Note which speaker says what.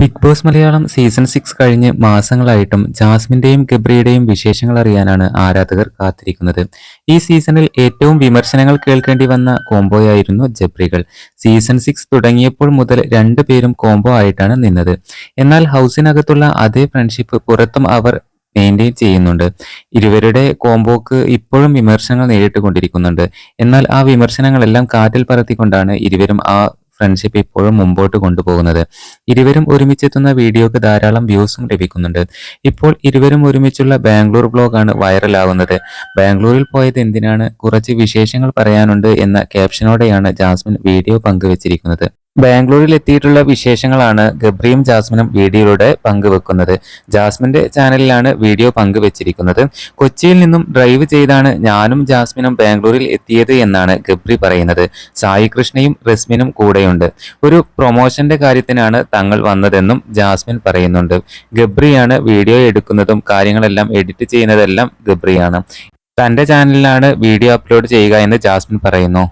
Speaker 1: Big boss Malayalam season 6 കഴിഞ്ഞ് മാസങ്ങളായിട്ടും ജാസ്മിന്റെയും ഗബ്രിയുടെയും വിശേഷങ്ങൾ അറിയാനാണ് ആരാധകർ കാത്തിരിക്കുന്നത്. ഈ സീസണിൽ ഏറ്റവും വിമർശനങ്ങൾ കേൾക്കേണ്ടി വന്ന കോംബോയായിരുന്നു ജബ്രികൾ. സീസൺ 6 തുടങ്ങിയപ്പോൾ മുതൽ രണ്ടുപേരും കോംബോ ആയിട്ടാണ് നിന്നത്. എന്നാൽ ഹൗസിനകത്തുള്ള അതേ ഫ്രണ്ട്ഷിപ്പ് പുറത്തും അവർ മെയിൻറ്റെയിൻ ചെയ്യുന്നുണ്ട്. ഇരുവരുടെ കോംബോക്ക് ഇപ്പോഴും വിമർശനങ്ങൾ നേരിട്ടുകൊണ്ടിരിക്കുന്നുണ്ട്. എന്നാൽ ആ വിമർശനങ്ങളെല്ലാം കാറ്റിൽ പറത്തിക്കൊണ്ടാണ് ഇരുവരും ആ ഫ്രണ്ട്ഷിപ്പ് ഇപ്പോഴും മുമ്പോട്ട് കൊണ്ടുപോകുന്നത്. ഇരുവരും ഒരുമിച്ചെത്തുന്ന വീഡിയോക്ക് ധാരാളം വ്യൂസും ലഭിക്കുന്നുണ്ട്. ഇപ്പോൾ ഇരുവരും ഒരുമിച്ചുള്ള ബാംഗ്ലൂർ വ്ലോഗാണ് വൈറലാവുന്നത്. ബാംഗ്ലൂരിൽ പോയത് എന്തിനാണ്, കുറച്ച് വിശേഷങ്ങൾ പറയാനുണ്ട് എന്ന ക്യാപ്ഷനോടെയാണ് ജാസ്മിൻ വീഡിയോ പങ്കുവച്ചിരിക്കുന്നത്. ബാംഗ്ലൂരിൽ എത്തിയിട്ടുള്ള വിശേഷങ്ങളാണ് ഗബ്രിയും ജാസ്മിനും വീഡിയോയിലൂടെ പങ്കുവെക്കുന്നത്. ജാസ്മിന്റെ ചാനലിലാണ് വീഡിയോ പങ്കുവച്ചിരിക്കുന്നത്. കൊച്ചിയിൽ നിന്നും ഡ്രൈവ് ചെയ്താണ് ഞാനും ജാസ്മിനും ബാംഗ്ലൂരിൽ എത്തിയത് എന്നാണ് ഗബ്രി പറയുന്നത്. സായി കൃഷ്ണയും റസ്മിനും കൂടെയുണ്ട്. ഒരു പ്രൊമോഷന്റെ കാര്യത്തിനാണ് തങ്ങൾ വന്നതെന്നും ജാസ്മിൻ പറയുന്നുണ്ട്. ഗബ്രിയാണ് വീഡിയോ എടുക്കുന്നതും കാര്യങ്ങളെല്ലാം എഡിറ്റ് ചെയ്യുന്നതെല്ലാം ഗബ്രിയാണ്. തന്റെ ചാനലിലാണ് വീഡിയോ അപ്ലോഡ് ചെയ്യുക എന്ന് ജാസ്മിൻ പറയുന്നു.